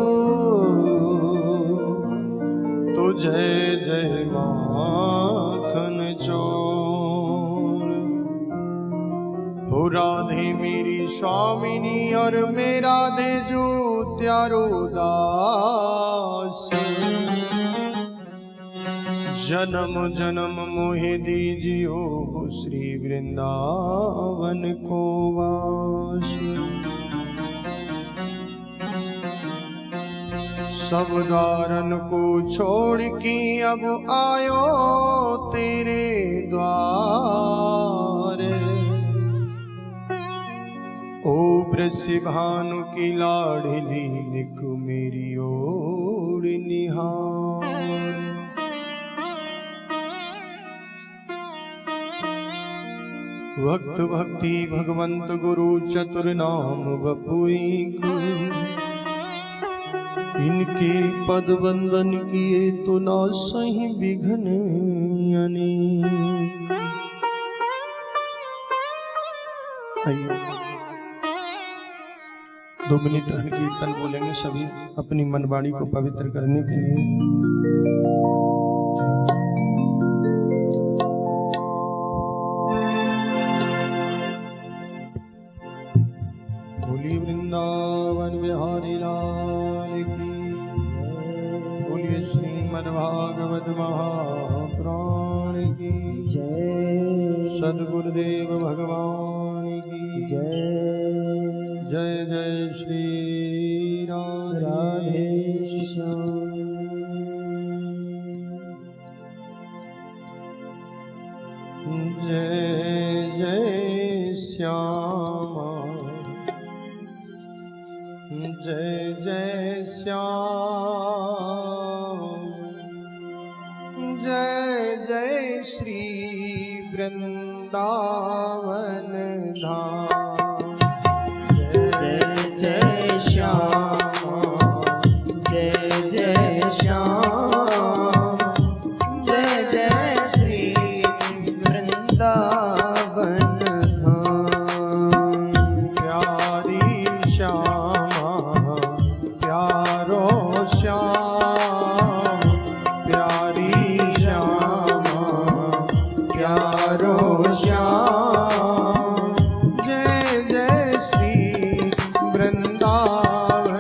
तो जय जय माखन चोर। हो राधे मेरी स्वामिनी और मेरा राधे जो त्यारो दास, जन्म जन्म मोहे दीजियो श्री वृंदावन को वास। सब दारन को छोड़ के अब आयो तेरे द्वार। ओ वृषभानु की लाडली निक मेरी ओर निहार। भक्त भक्ति भगवंत गुरु चतुर नाम बपुई को, इनके पद वंदन किए तो ना सही विघ्न अनेक। आइए 2 मिनट हर कीर्तन बोलेंगे सभी अपनी मनवाणी को पवित्र करने के लिए। बोलिए वृंदावन बिहारी लाल की, बोलिए श्रीमद् भागवत महापुराण की जय, सद्गुरुदेव भगवान की जय। जय जय श्री राधे श्याम। जय जय श्यामा, जय जय श्याम, जय जय श्री वृंदावन धाम। जय जय श्याम, जय जय श्याम, जय जय श्री वृंदावन धाम। प्यारी श्यामा प्यारो श्याम, प्यारी श्यामा प्यारो श्याम। जय जय श्री वृंदावन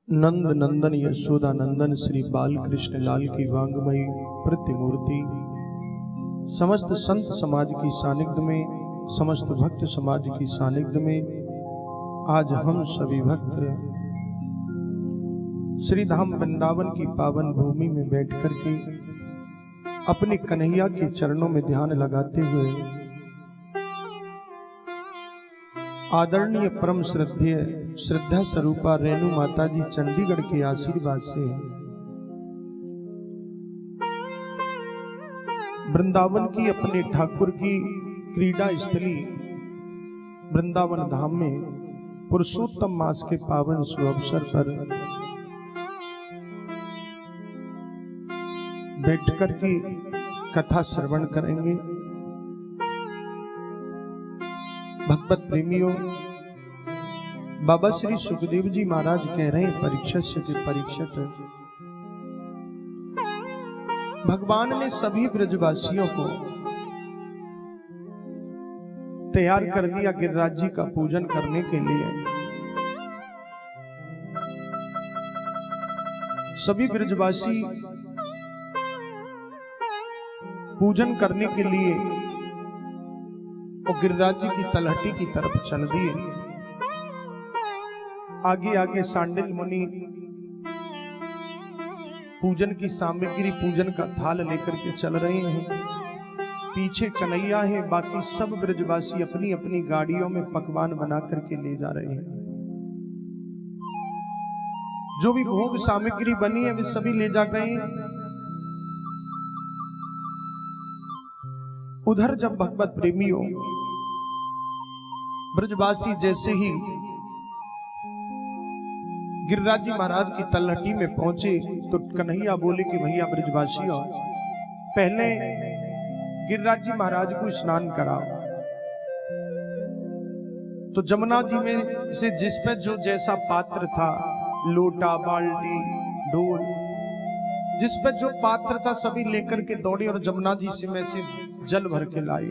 नंद नंदन यशोदा नंदन श्री बालकृष्ण लाल की वांगमयी प्रतिमूर्ति समस्त संत समाज की सानिध्य में, समस्त भक्त समाज की सानिध्य में आज हम सभी भक्त श्री धाम वृंदावन की पावन भूमि में बैठ करके अपने कन्हैया के चरणों में ध्यान लगाते हुए आदरणीय परम श्रद्धेय श्रद्धा स्वरूपा रेणु माता जी चंडीगढ़ के आशीर्वाद से वृंदावन की अपने ठाकुर की क्रीड़ा स्थली वृंदावन धाम में पुरुषोत्तम मास के पावन सुअवसर पर बैठकर की कथा श्रवण करेंगे। भगवत प्रेमियों, बाबा श्री सुखदेव जी महाराज कह रहे हैं परीक्षित से कि परीक्षित, भगवान ने सभी ब्रजवासियों को तैयार कर दिया गिरिराज जी का पूजन करने के लिए। सभी ब्रजवासी पूजन करने के लिए और गिरिराज जी की तलहटी की तरफ चल दिए। आगे आगे सांडिल मुनि पूजन की सामग्री, पूजन का थाल लेकर के चल रहे हैं। पीछे कन्हैया है, बाकी सब ब्रजवासी अपनी अपनी गाड़ियों में पकवान बना करके ले जा रहे हैं। जो भी भोग सामग्री बनी है वे सभी ले जा रहे हैं। उधर जब भगवत प्रेमियों ब्रजवासी जैसे ही गिरिराज जी महाराज की तलहटी में पहुंचे तो कन्हैया बोले कि भैया ब्रजवासियों, पहले गिरिराज जी महाराज को स्नान कराओ। तो जमुना जी में से जिस पे जो जैसा पात्र था, लोटा, बाल्टी, ढोल, जिस पे जो पात्र था सभी लेकर के दौड़े और जमुना जी से में से जल भर के लाई।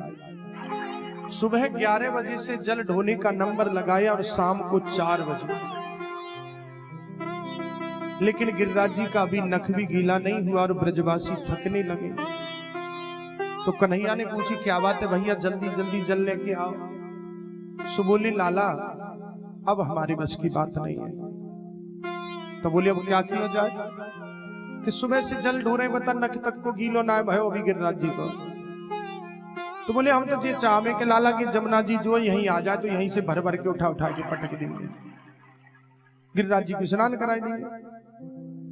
सुबह 11 बजे से जल ढोने का नंबर लगाया और शाम को 4 बजे, लेकिन गिरिराज जी का अभी नख भी गीला नहीं हुआ और ब्रजवासी थकने लगे। तो कन्हैया ने पूछी क्या बात है भैया, जल्दी जल्दी जल लेके आओ। सो बोले लाला अब हमारी बस की बात नहीं है। तो बोले अब क्या किया जाए कि सुबह से जल ढो रहे बता नख तक को गीलो ना है भयो अभी गिरिराज जी को। तो बोले हम तो ये चाहे के लाला की जमुना जी जो यहीं आ जाए तो यहीं से भर भर के उठा उठा के पटक देंगे, गिरिराज जी को स्नान कराई देंगे।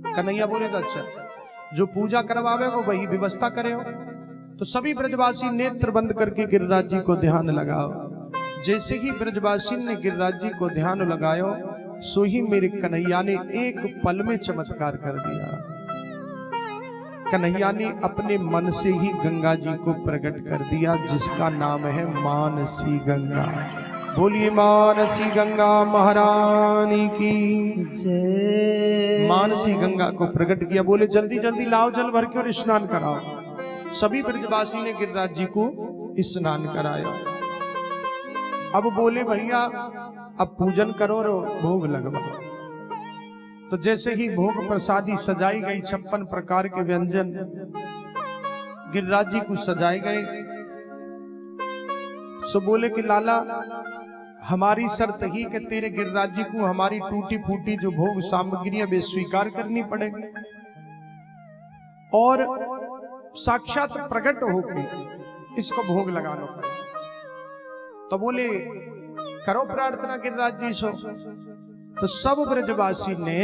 कन्हैया बोले तो अच्छा, जो पूजा करवावे को वही व्यवस्था करे हो। तो सभी ब्रजवासी नेत्र बंद करके गिरिराज जी को ध्यान लगाओ। जैसे ही ब्रजवासी ने गिरिराज जी को ध्यान लगायो, सो ही मेरे कन्हैया ने एक पल में चमत्कार कर दिया। कन्हैया ने अपने मन से ही गंगा जी को प्रकट कर दिया, जिसका नाम है मानसी गंगा। बोलिए मानसी गंगा महारानी की जय। मानसी गंगा को प्रकट किया। बोले जल्दी जल्दी लाओ जल भर के और स्नान कराओ। सभी ब्रजवासी ने गिरिराज जी को स्नान कराया। अब बोले भैया अब पूजन करो और भोग लगवाओ। तो जैसे ही भोग प्रसादी सजाई गई, 56 प्रकार के व्यंजन गिरिराज जी को सजाए गए। सो बोले कि लाला हमारी शर्त ही कि तेरे गिरिराज जी को हमारी टूटी फूटी जो भोग सामग्रियां वे स्वीकार करनी पड़ेगी और साक्षात प्रकट होकर इसको भोग लगाना पड़ेगा। तो बोले करो प्रार्थना गिरिराज जी सो। तो सब ब्रजवासी ने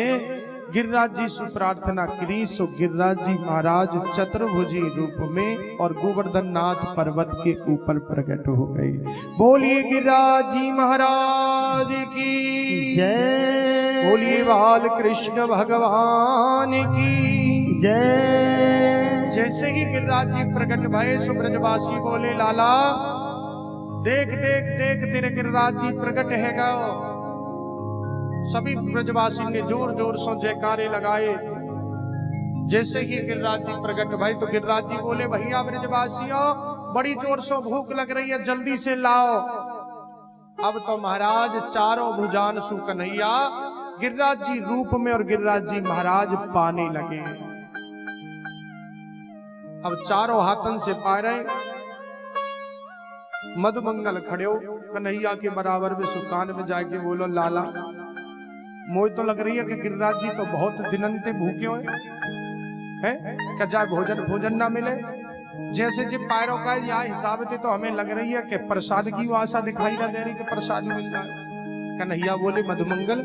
गिरिराज जी से प्रार्थना करी। सो गिरिराज जी महाराज चतुर्भुजी रूप में और गोवर्धन नाथ पर्वत के ऊपर प्रकट हो गए। बोलिए गिरिराज जी महाराज की जय। बोलिए बाल कृष्ण भगवान की जय। जैसे ही गिरिराज जी प्रकट भये, सो ब्रजवासी बोले लाला देख देख देख तेरे गिरिराज जी प्रकट हैगा। सभी ब्रजवासी ने जोर जोर से जयकारे लगाए। जैसे ही गिरिराज जी प्रकट भाई, तो गिरिराज जी बोले भैया ब्रजवासियों बड़ी जोर से भूख लग रही है, जल्दी से लाओ। अब तो महाराज चारों भुजान सु कन्हैया गिरिराज जी रूप में और गिरिराज जी महाराज पाने लगे। अब चारों हाथन से पा रहे। मधुमंगल खड़े हो कन्हैया के बराबर में सुकान में जाके बोलो लाला मोय तो लग रही है कि गिरिराज जी तो बहुत दिनंते भूखे हुए हैं, क्या जाए भोजन ना मिले। जैसे जब पैरों का यहाँ हिसाब थे तो हमें लग रही है कि प्रसाद की आशा दिखाई ना दे रही कि प्रसाद मिल जाए। कन्हैया बोले मधुमंगल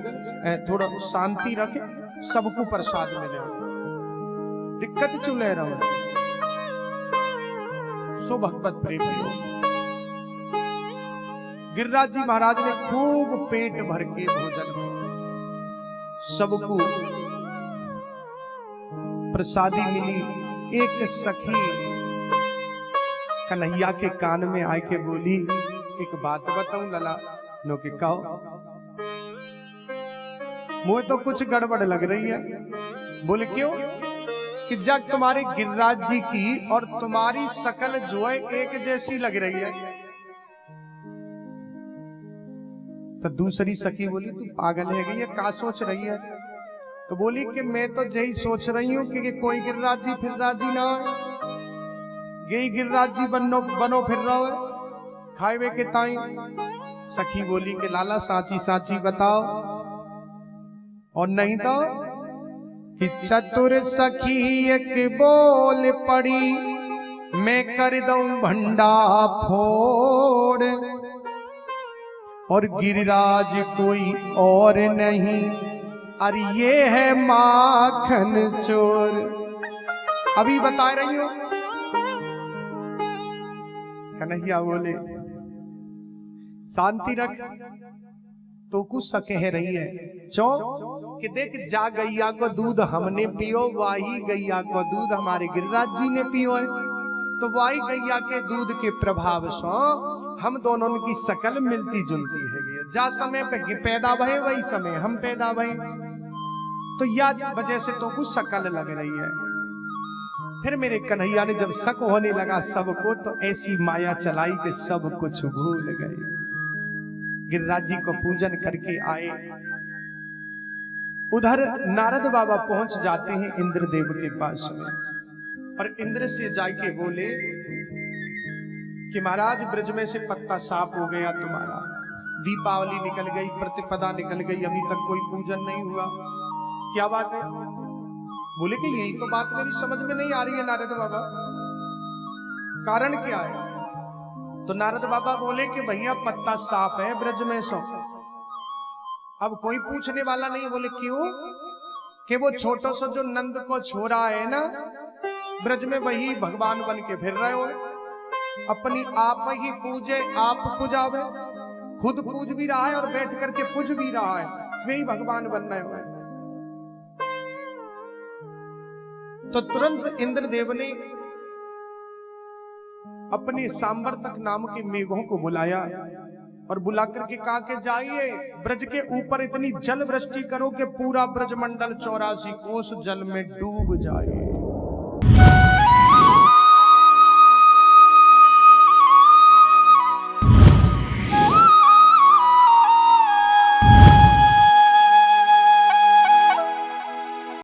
थोड़ा शांति रखे, सबको प्रसाद मिले, दिक्कत चुले रहो। सो भगवत प्रेमी हो। गिरिराज जी महाराज ने खूब पेट भर के भोजन सबको प्रसादी मिली। एक सखी कन्हैया के कान में आके बोली एक बात बताऊं लला नो के कहो, मुझे तो कुछ गड़बड़ लग रही है। बोले क्यों? कि जब तुम्हारे गिरिराज जी की और तुम्हारी शकल जो है एक जैसी लग रही है। तो दूसरी सखी बोली तू पागल है गई है, क्या सोच रही है? तो बोली कि मैं तो यही सोच रही हूं कि कोई गिरिराज जी फिर राजी ना हो, यही गिरिराज जी बनो फिर रहो खाए के ताई। सखी बोली कि लाला साची साची बताओ, और नहीं तो कि चतुर सखी एक बोल पड़ी मैं कर दूं भंडा फोड़, और गिरिराज कोई और नहीं अरे ये है माखन चोर। अभी बता रही हूं। कन्हैया बोले शांति रख, तो कुछ कह रही है चो कि देख जा गैया को दूध हमने पियो, वाही गैया को दूध हमारे गिरिराज जी ने पियो है। तो वाही गैया के दूध के प्रभाव से हम दोनों की शकल मिलती जुलती है। जा समय पे पैदा भये वही समय हम पैदा भये, तो याद वजह से तो कुछ शकल लग रही है। फिर मेरे कन्हैया ने जब शक होने लगा सबको, तो ऐसी माया चलाई कि सब कुछ भूल गए। गिरिराज जी को पूजन करके आए। उधर नारद बाबा पहुंच जाते हैं इंद्रदेव के पास में, और इंद्र से जाके बोले कि महाराज ब्रज में से पत्ता साफ हो गया तुम्हारा, दीपावली निकल गई, प्रतिपदा निकल गई, अभी तक कोई पूजन नहीं हुआ, क्या बात है? बोले कि यही तो बात मेरी समझ में नहीं आ रही है नारद बाबा, कारण क्या है? तो नारद बाबा बोले कि भैया पत्ता साफ है ब्रज में सो। अब कोई पूछने वाला नहीं। बोले क्यों? कि वो छोटो सा जो नंद को छोरा है ना, ब्रज में वही भगवान बन के फिर रहे हो, अपनी आप ही पूजे आप पुजावे, खुद पूज भी रहा है और बैठ करके पूज भी रहा है, वही भगवान बन रहे हुए। तो तुरंत इंद्रदेव ने अपने सांवर्तक नाम के मेघों को बुलाया और बुला करके कहा कि जाइए ब्रज के ऊपर इतनी जल वृष्टि करो कि पूरा ब्रजमंडल 84 कोस जल में डूब जाए।